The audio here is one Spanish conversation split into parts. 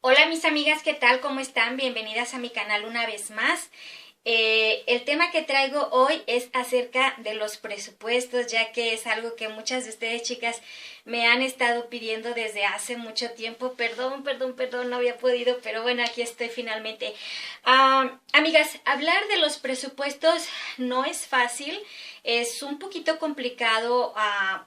Hola mis amigas, ¿qué tal? ¿Cómo están? Bienvenidas a mi canal una vez más. El tema que traigo hoy es acerca de los presupuestos, ya que es algo que muchas de ustedes, chicas, me han estado pidiendo desde hace mucho tiempo. Perdón, no había podido, pero bueno, aquí estoy finalmente. Amigas, hablar de los presupuestos no es fácil, es un poquito complicado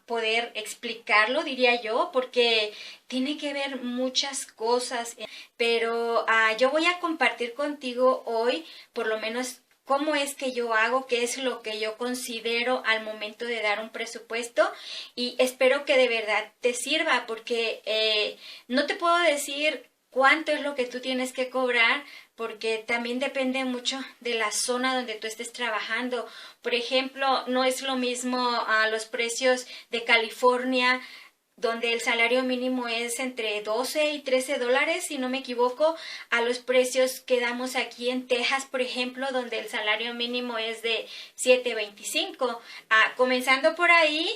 poder explicarlo, diría yo, porque tiene que ver muchas cosas, pero yo voy a compartir contigo hoy por lo menos cómo es que yo hago, qué es lo que yo considero al momento de dar un presupuesto y espero que de verdad te sirva porque no te puedo decir cuánto es lo que tú tienes que cobrar porque también depende mucho de la zona donde tú estés trabajando. Por ejemplo, no es lo mismo los precios de California, donde el salario mínimo es entre 12 y 13 dólares, si no me equivoco, a los precios que damos aquí en Texas, por ejemplo, donde el salario mínimo es de 7.25. Comenzando por ahí,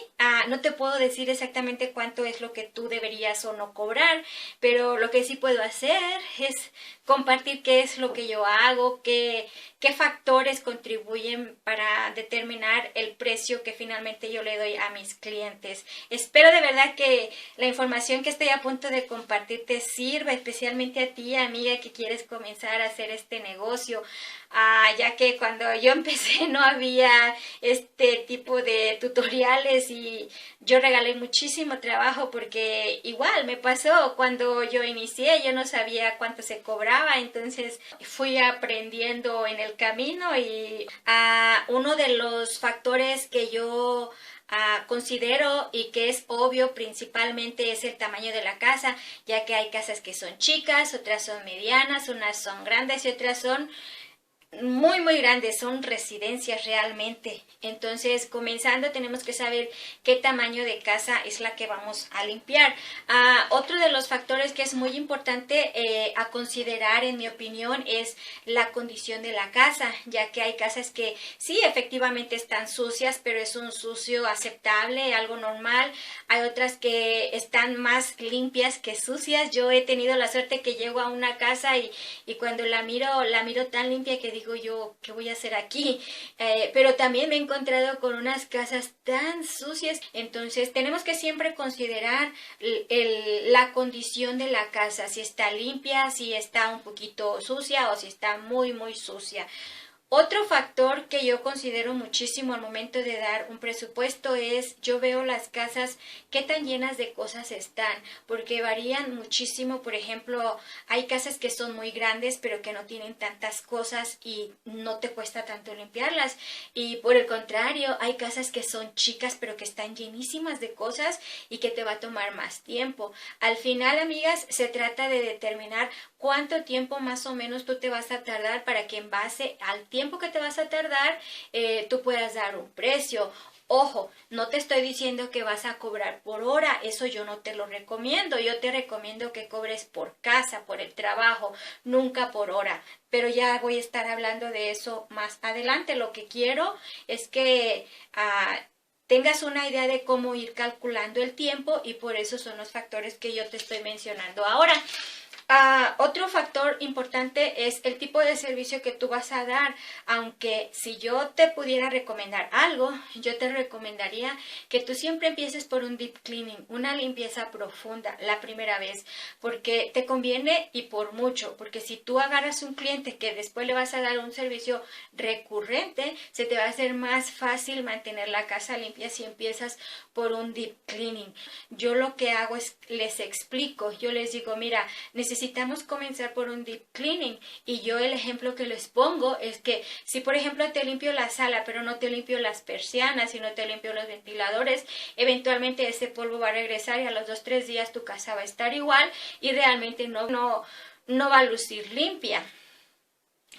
no te puedo decir exactamente cuánto es lo que tú deberías o no cobrar, pero lo que sí puedo hacer es compartir qué es lo que yo hago, qué factores contribuyen para determinar el precio que finalmente yo le doy a mis clientes. Espero de verdad que la información que estoy a punto de compartir te sirva, especialmente a ti, amiga, que quieres comenzar a hacer este negocio. Ya que cuando yo empecé no había este tipo de tutoriales y yo regalé muchísimo trabajo porque igual me pasó cuando yo inicié, yo no sabía cuánto se cobraba, entonces fui aprendiendo en el camino y uno de los factores que yo considero y que es obvio principalmente es el tamaño de la casa, ya que hay casas que son chicas, otras son medianas, unas son grandes y otras son muy grandes, son residencias realmente. Entonces, comenzando, tenemos que saber qué tamaño de casa es la que vamos a limpiar. Otro de los factores que es muy importante a considerar, en mi opinión, es la condición de la casa, ya que hay casas que sí, efectivamente están sucias, pero es un sucio aceptable, algo normal. Hay otras que están más limpias que sucias. Yo he tenido la suerte que llego a una casa y cuando la miro tan limpia que digo yo, ¿qué voy a hacer aquí? Pero también me he encontrado con unas casas tan sucias. Entonces tenemos que siempre considerar la condición de la casa, si está limpia, si está un poquito sucia o si está muy sucia. Otro factor que yo considero muchísimo al momento de dar un presupuesto es yo veo las casas qué tan llenas de cosas están, porque varían muchísimo. Por ejemplo, hay casas que son muy grandes pero que no tienen tantas cosas y no te cuesta tanto limpiarlas. Y por el contrario, hay casas que son chicas pero que están llenísimas de cosas y que te va a tomar más tiempo. Al final, amigas, se trata de determinar cuánto tiempo más o menos tú te vas a tardar para que en base al tiempo que te vas a tardar tú puedas dar un precio. Ojo, no te estoy diciendo que vas a cobrar por hora, eso yo no te lo recomiendo. Yo te recomiendo que cobres por casa, por el trabajo, nunca por hora. Pero ya voy a estar hablando de eso más adelante. Lo que quiero es que tengas una idea de cómo ir calculando el tiempo y por eso son los factores que yo te estoy mencionando ahora. Otro factor importante es el tipo de servicio que tú vas a dar, aunque si yo te pudiera recomendar algo, yo te recomendaría que tú siempre empieces por un deep cleaning, una limpieza profunda la primera vez, porque te conviene y por mucho, porque si tú agarras un cliente que después le vas a dar un servicio recurrente, se te va a hacer más fácil mantener la casa limpia si empiezas por un deep cleaning. Yo lo que hago es les explico, yo les digo, mira, necesitamos comenzar por un deep cleaning y yo el ejemplo que les pongo es que si por ejemplo te limpio la sala pero no te limpio las persianas y no te limpio los ventiladores, eventualmente ese polvo va a regresar y a los 2 o 3 días tu casa va a estar igual y realmente no va a lucir limpia.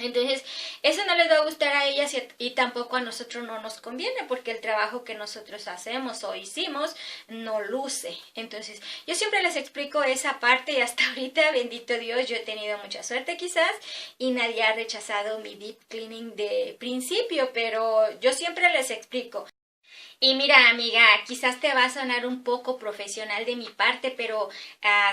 Entonces, eso no les va a gustar a ellas y tampoco a nosotros no nos conviene porque el trabajo que nosotros hacemos o hicimos no luce. Entonces, yo siempre les explico esa parte y hasta ahorita, bendito Dios, yo he tenido mucha suerte quizás y nadie ha rechazado mi deep cleaning de principio, pero yo siempre les explico. Y mira, amiga, quizás te va a sonar un poco profesional de mi parte, pero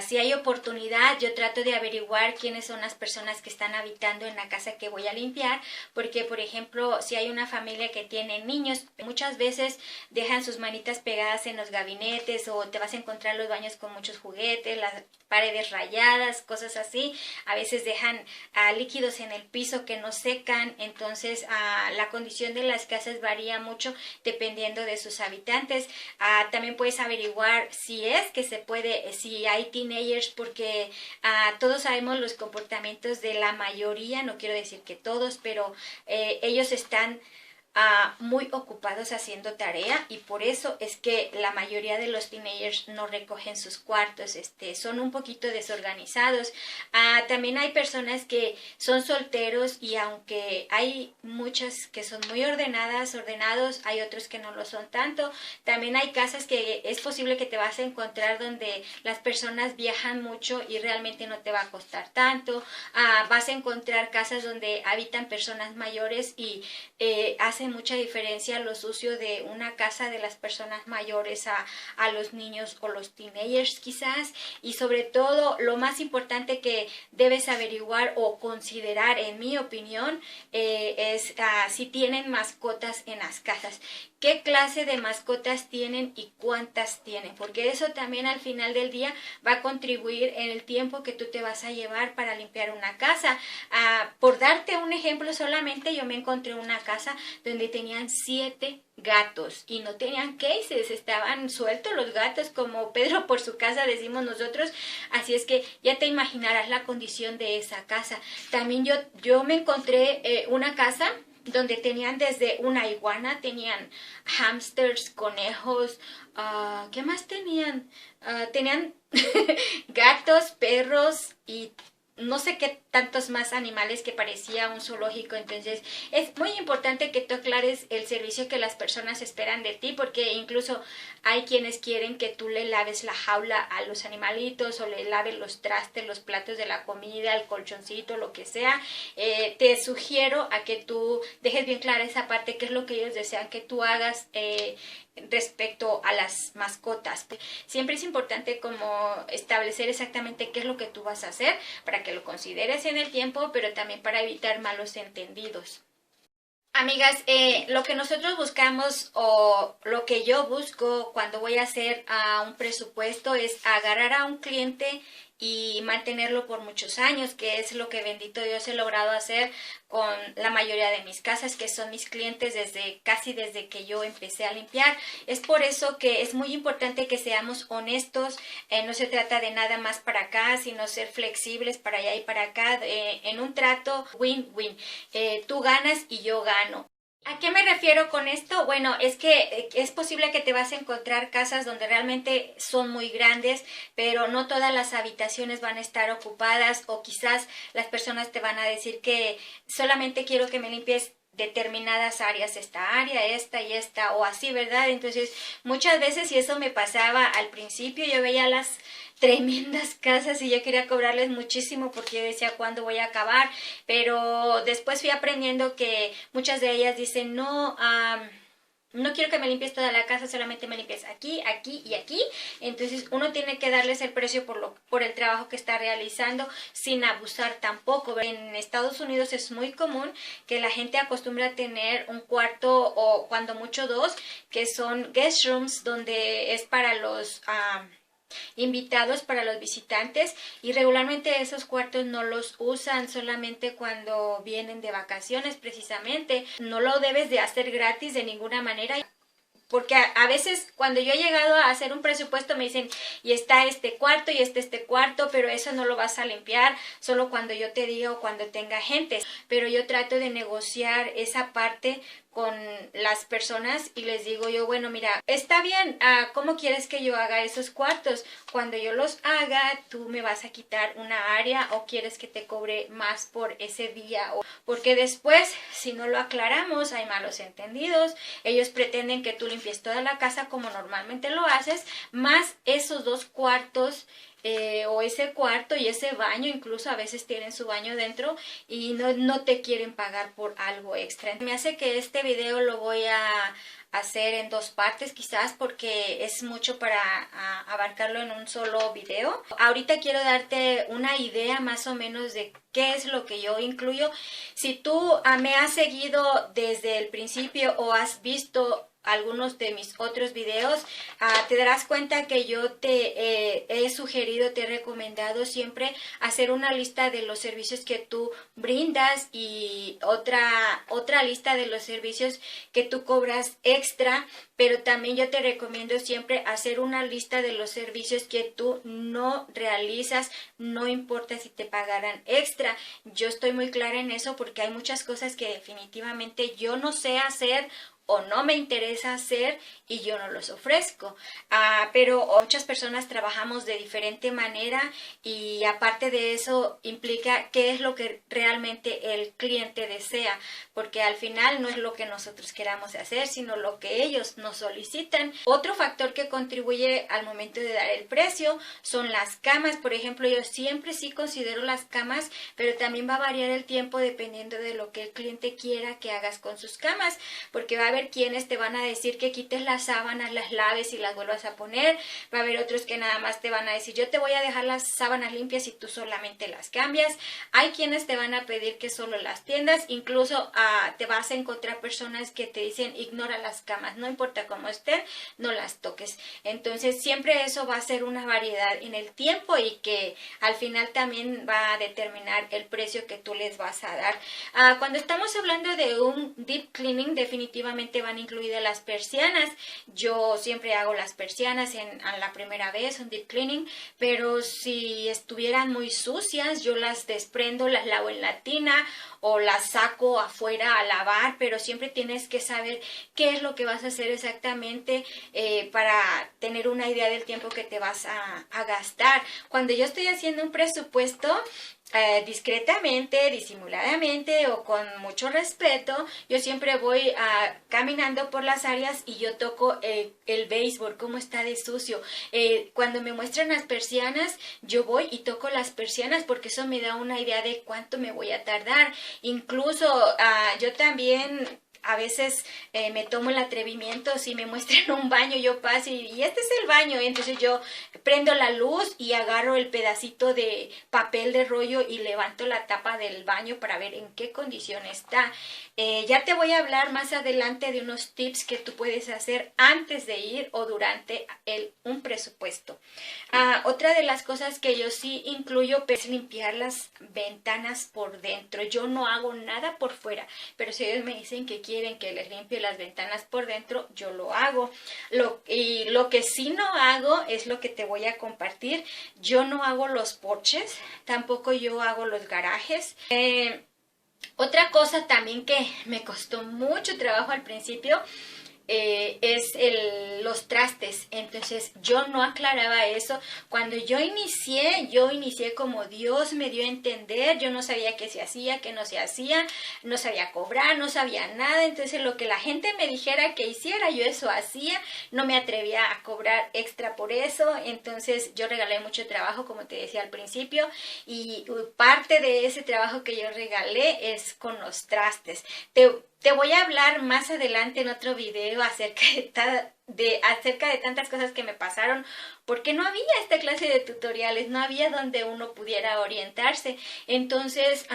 si hay oportunidad, yo trato de averiguar quiénes son las personas que están habitando en la casa que voy a limpiar, porque, por ejemplo, si hay una familia que tiene niños, muchas veces dejan sus manitas pegadas en los gabinetes o te vas a encontrar los baños con muchos juguetes, las paredes rayadas, cosas así. A veces dejan líquidos en el piso que no secan, entonces la condición de las casas varía mucho dependiendo de sus habitantes. También puedes averiguar si es que se puede, si hay teenagers, porque todos sabemos los comportamientos de la mayoría, no quiero decir que todos, pero ellos están muy ocupados haciendo tarea y por eso es que la mayoría de los teenagers no recogen sus cuartos, son un poquito desorganizados. También hay personas que son solteros y aunque hay muchas que son muy ordenados, hay otros que no lo son tanto. También hay casas que es posible que te vas a encontrar donde las personas viajan mucho y realmente no te va a costar tanto. Vas a encontrar casas donde habitan personas mayores y hace mucha diferencia lo sucio de una casa de las personas mayores a los niños o los teenagers quizás. Y sobre todo lo más importante que debes averiguar o considerar, en mi opinión, es si tienen mascotas en las casas. ¿Qué clase de mascotas tienen y cuántas tienen? Porque eso también al final del día va a contribuir en el tiempo que tú te vas a llevar para limpiar una casa. Por darte un ejemplo solamente, yo me encontré una casa donde tenían 7 gatos y no tenían cases, estaban sueltos los gatos como Pedro por su casa decimos nosotros, así es que ya te imaginarás la condición de esa casa. También yo me encontré una casa donde tenían desde una iguana, tenían hamsters, conejos, ¿qué más tenían? Tenían gatos, perros y no sé qué tantos más animales que parecía un zoológico. Entonces es muy importante que tú aclares el servicio que las personas esperan de ti, porque incluso hay quienes quieren que tú le laves la jaula a los animalitos o le laves los trastes, los platos de la comida, el colchoncito, lo que sea. Te sugiero a que tú dejes bien clara esa parte, qué es lo que ellos desean que tú hagas respecto a las mascotas. Siempre es importante como establecer exactamente qué es lo que tú vas a hacer para que lo consideres en el tiempo, pero también para evitar malos entendidos. Amigas, lo que nosotros buscamos o lo que yo busco cuando voy a hacer un presupuesto es agarrar a un cliente y mantenerlo por muchos años, que es lo que bendito Dios he logrado hacer con la mayoría de mis casas, que son mis clientes casi desde que yo empecé a limpiar. Es por eso que es muy importante que seamos honestos, no se trata de nada más para acá, sino ser flexibles para allá y para acá, en un trato win-win. Tú ganas y yo gano. ¿A qué me refiero con esto? Bueno, es que es posible que te vas a encontrar casas donde realmente son muy grandes, pero no todas las habitaciones van a estar ocupadas, o quizás las personas te van a decir que solamente quiero que me limpies determinadas áreas, esta área, esta y esta, o así, ¿verdad? Entonces, muchas veces, y eso me pasaba al principio, yo veía las tremendas casas y yo quería cobrarles muchísimo porque yo decía cuándo voy a acabar, pero después fui aprendiendo que muchas de ellas dicen no, no quiero que me limpies toda la casa, solamente me limpies aquí, aquí y aquí. Entonces uno tiene que darles el precio por el trabajo que está realizando sin abusar tampoco. En Estados Unidos es muy común que la gente acostumbra a tener un cuarto o cuando mucho dos, que son guest rooms, donde es para los invitados, para los visitantes, y regularmente esos cuartos no los usan solamente cuando vienen de vacaciones. Precisamente no lo debes de hacer gratis de ninguna manera, porque a veces cuando yo he llegado a hacer un presupuesto me dicen y está este cuarto y este cuarto, pero eso no lo vas a limpiar solo cuando yo te diga o cuando tenga gente. Pero yo trato de negociar esa parte con las personas y les digo yo, bueno, mira, está bien, ¿cómo quieres que yo haga esos cuartos? Cuando yo los haga, tú me vas a quitar una área, o quieres que te cobre más por ese día, porque después, si no lo aclaramos, hay malos entendidos. Ellos pretenden que tú limpies toda la casa como normalmente lo haces, más esos 2 cuartos o ese cuarto y ese baño, incluso a veces tienen su baño dentro y no te quieren pagar por algo extra. Me hace que este video lo voy a hacer en dos partes quizás porque es mucho para abarcarlo en un solo video. Ahorita quiero darte una idea más o menos de qué es lo que yo incluyo. Si tú me has seguido desde el principio o has visto algunos de mis otros videos, te darás cuenta que yo te he sugerido, te he recomendado siempre hacer una lista de los servicios que tú brindas y otra lista de los servicios que tú cobras extra, pero también yo te recomiendo siempre hacer una lista de los servicios que tú no realizas, no importa si te pagaran extra. Yo estoy muy clara en eso porque hay muchas cosas que definitivamente yo no sé hacer o no me interesa hacer y yo no los ofrezco. Pero muchas personas trabajamos de diferente manera y aparte de eso implica qué es lo que realmente el cliente desea, porque al final no es lo que nosotros queramos hacer, sino lo que ellos nos solicitan. Otro factor que contribuye al momento de dar el precio son las camas. Por ejemplo, yo siempre sí considero las camas, pero también va a variar el tiempo dependiendo de lo que el cliente quiera que hagas con sus camas, porque va a haber quienes te van a decir que quites las sábanas, las laves y las vuelvas a poner. Va a haber otros que nada más te van a decir, yo te voy a dejar las sábanas limpias y tú solamente las cambias. Hay quienes te van a pedir que solo las tiendas. Incluso te vas a encontrar personas que te dicen, ignora las camas, no importa cómo estén, no las toques. Entonces siempre eso va a ser una variedad en el tiempo y que al final también va a determinar el precio que tú les vas a dar. Cuando estamos hablando de un deep cleaning, definitivamente van incluidas las persianas. Yo siempre hago las persianas a la primera vez, un deep cleaning, pero si estuvieran muy sucias, yo las desprendo, las lavo en la tina o las saco afuera a lavar, pero siempre tienes que saber qué es lo que vas a hacer exactamente para tener una idea del tiempo que te vas a gastar. Cuando yo estoy haciendo un presupuesto, discretamente, disimuladamente o con mucho respeto, yo siempre voy caminando por las áreas y yo toco el baseboard, cómo está de sucio. Cuando me muestran las persianas, yo voy y toco las persianas porque eso me da una idea de cuánto me voy a tardar. Incluso yo también a veces me tomo el atrevimiento, si me muestran un baño, yo paso y este es el baño, y entonces yo prendo la luz y agarro el pedacito de papel de rollo y levanto la tapa del baño para ver en qué condición está. Ya te voy a hablar más adelante de unos tips que tú puedes hacer antes de ir o durante un presupuesto. Otra de las cosas que yo sí incluyo es limpiar las ventanas por dentro. Yo no hago nada por fuera, pero si ellos me dicen que quieren que les limpie las ventanas por dentro, yo lo hago. Y lo que sí no hago es lo que te voy a compartir. Yo no hago los porches, tampoco yo hago los garajes. Otra cosa también que me costó mucho trabajo al principio es los trastes. Entonces yo no aclaraba eso. Cuando yo inicié como Dios me dio a entender. Yo no sabía qué se hacía, qué no se hacía, no sabía cobrar, no sabía nada. Entonces lo que la gente me dijera que hiciera, yo eso hacía. No me atrevía a cobrar extra por eso. Entonces yo regalé mucho trabajo, como te decía al principio, y parte de ese trabajo que yo regalé es con los trastes. Te voy a hablar más adelante en otro video acerca de tantas cosas que me pasaron, porque no había esta clase de tutoriales, no había donde uno pudiera orientarse. Entonces,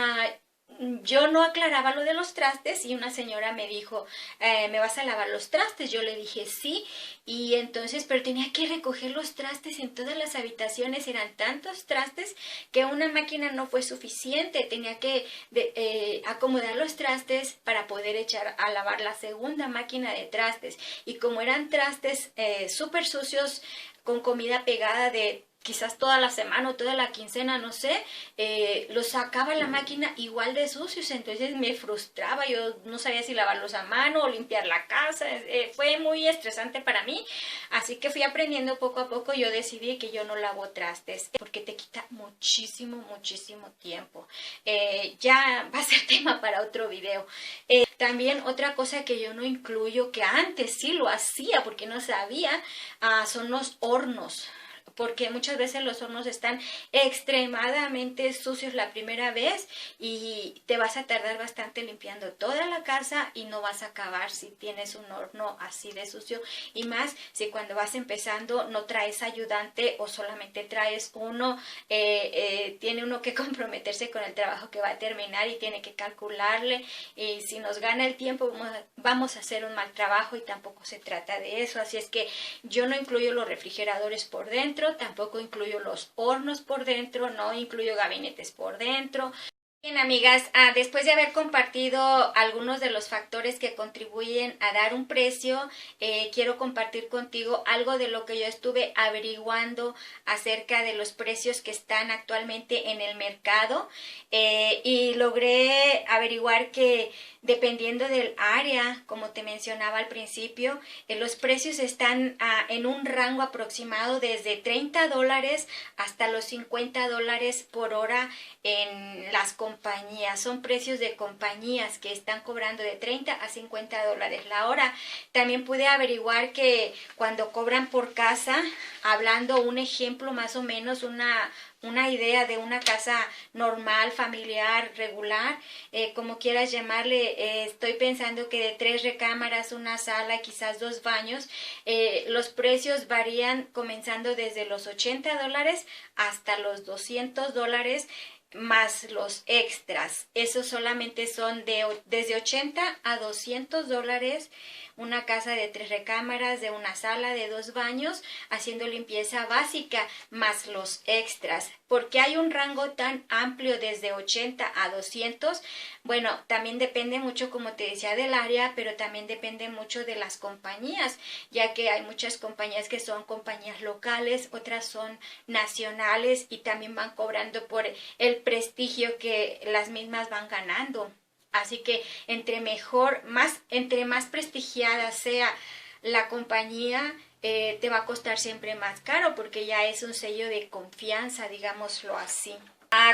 yo no aclaraba lo de los trastes y una señora me dijo, ¿me vas a lavar los trastes? Yo le dije sí, y entonces, pero tenía que recoger los trastes en todas las habitaciones, eran tantos trastes que una máquina no fue suficiente, tenía que acomodar los trastes para poder echar a lavar la segunda máquina de trastes, y como eran trastes súper sucios, con comida pegada de quizás toda la semana o toda la quincena, no sé, los sacaba la máquina igual de sucios, entonces me frustraba, yo no sabía si lavarlos a mano o limpiar la casa, fue muy estresante para mí, así que fui aprendiendo poco a poco. Yo decidí que yo no lavo trastes, porque te quita muchísimo tiempo. Ya va a ser tema para otro video. También otra cosa que yo no incluyo, que antes sí lo hacía porque no sabía, son los hornos. porque muchas veces los hornos están extremadamente sucios la primera vez y te vas a tardar bastante limpiando toda la casa y no vas a acabar si tienes un horno así de sucio, y más si cuando vas empezando no traes ayudante o solamente traes uno. Tiene uno que comprometerse con el trabajo que va a terminar y tiene que calcularle, y si nos gana el tiempo vamos a hacer un mal trabajo, y tampoco se trata de eso. Así es que yo no incluyo los refrigeradores por dentro, tampoco incluyo los hornos por dentro, no incluyo gabinetes por dentro. Bien, amigas, después de haber compartido algunos de los factores que contribuyen a dar un precio, quiero compartir contigo algo de lo que yo estuve averiguando acerca de los precios que están actualmente en el mercado, y logré averiguar que dependiendo del área, como te mencionaba al principio, los precios están en un rango aproximado desde $30 hasta los $50 por hora en las compañías. Son precios de compañías que están cobrando de $30 a $50 la hora. También pude averiguar que cuando cobran por casa, hablando un ejemplo más o menos, una idea de una casa normal, familiar, regular, como quieras llamarle, estoy pensando que de 3 recámaras, una sala, quizás 2 baños, los precios varían comenzando desde los $80 hasta los $200, más los extras. Esos solamente son desde $80 a $200, una casa de 3 recámaras, de una sala, de 2 baños, haciendo limpieza básica, más los extras. ¿Por qué hay un rango tan amplio desde 80 a 200? Bueno, también depende mucho, como te decía, del área, pero también depende mucho de las compañías, ya que hay muchas compañías que son compañías locales, otras son nacionales y también van cobrando por el prestigio que las mismas van ganando. Así que entre más prestigiada sea la compañía, te va a costar siempre más caro, porque ya es un sello de confianza, digámoslo así.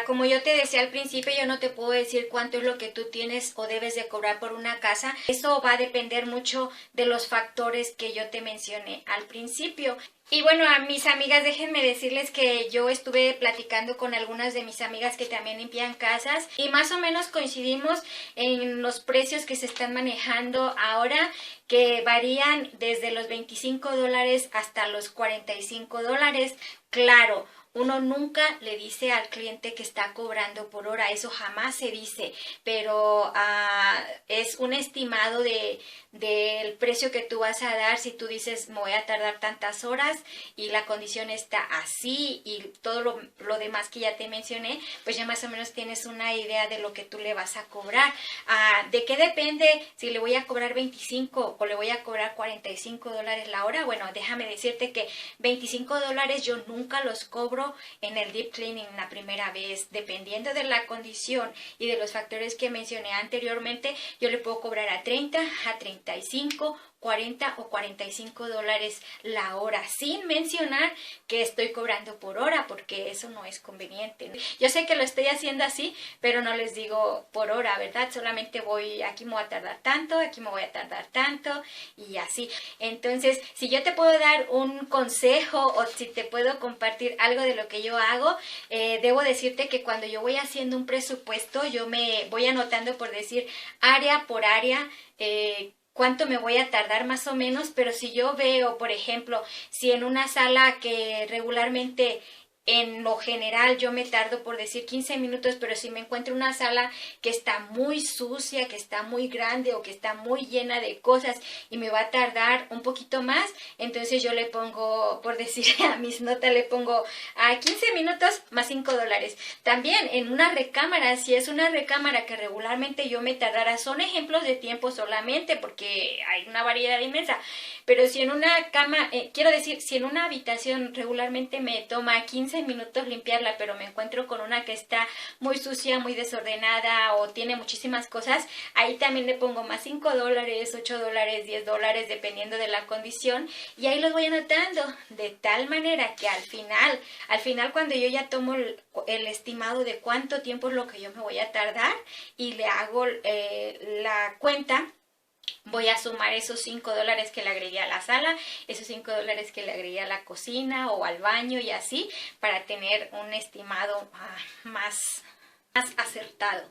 Como yo te decía al principio, yo no te puedo decir cuánto es lo que tú tienes o debes de cobrar por una casa. Eso va a depender mucho de los factores que yo te mencioné al principio. Y bueno, a mis amigas, déjenme decirles que yo estuve platicando con algunas de mis amigas que también limpian casas y más o menos coincidimos en los precios que se están manejando ahora, que varían desde los $25 hasta los $45. Claro, uno nunca le dice al cliente que está cobrando por hora, eso jamás se dice, pero es un estimado del precio que tú vas a dar. Si tú dices, me voy a tardar tantas horas y la condición está así y todo lo demás que ya te mencioné, pues ya más o menos tienes una idea de lo que tú le vas a cobrar. ¿De qué depende si le voy a cobrar 25 o le voy a cobrar $45 la hora? Bueno, déjame decirte que $25 yo nunca los cobro en el deep cleaning la primera vez. Dependiendo de la condición y de los factores que mencioné anteriormente, yo le puedo cobrar a 30, a 35, 40 o $45 la hora, sin mencionar que estoy cobrando por hora, porque eso no es conveniente. Yo sé que lo estoy haciendo así, pero no les digo por hora, ¿verdad? Solamente aquí me voy a tardar tanto, aquí me voy a tardar tanto y así. Entonces, si yo te puedo dar un consejo o si te puedo compartir algo de lo que yo hago, debo decirte que cuando yo voy haciendo un presupuesto, yo me voy anotando, por decir, área por área, cuánto me voy a tardar más o menos. Pero si yo veo, por ejemplo, si en una sala que regularmente en lo general yo me tardo, por decir, 15 minutos, pero si me encuentro una sala que está muy sucia, que está muy grande o que está muy llena de cosas y me va a tardar un poquito más, entonces yo le pongo, por decir, a mis notas le pongo a 15 minutos más $5. También en una recámara, si es una recámara que regularmente yo me tardara, son ejemplos de tiempo solamente porque hay una variedad inmensa, pero si en una cama, quiero decir, si en una habitación regularmente me toma 15 minutos limpiarla, pero me encuentro con una que está muy sucia, muy desordenada o tiene muchísimas cosas, ahí también le pongo más $5, $8, $10, dependiendo de la condición, y ahí los voy anotando, de tal manera que al final cuando yo ya tomo el estimado de cuánto tiempo es lo que yo me voy a tardar y le hago la cuenta, voy a sumar esos $5 que le agregué a la sala, esos $5 que le agregué a la cocina o al baño y así, para tener un estimado más acertado.